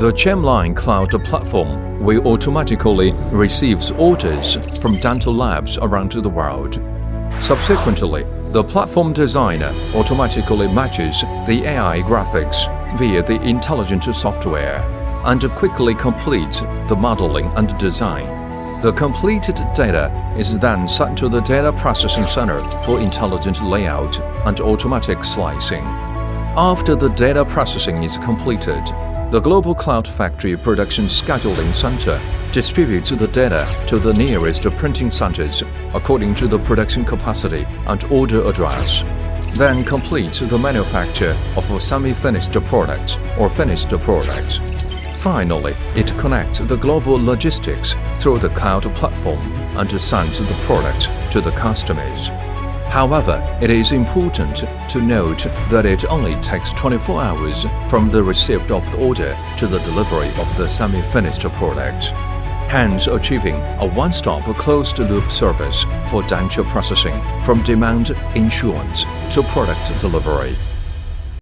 The Chamlion Cloud platform will automatically receive orders from dental labs around the world. Subsequently, the platform designer automatically matches the AI graphics via the intelligent software and quickly completes the modeling and design. The completed data is then sent to the data processing center for intelligent layout and automatic slicing. After the data processing is completed, the Global Cloud Factory Production Scheduling Center distributes the data to the nearest printing centers according to the production capacity and order address, then completes the manufacture of a semi-finished product or finished product. Finally, it connects the global logistics through the cloud platform and sends the product to the customers. However, it is important to note that it only takes 24 hours from the receipt of the order to the delivery of the semi-finished product, hence achieving a one-stop closed-loop service for denture processing from demand insurance to product delivery.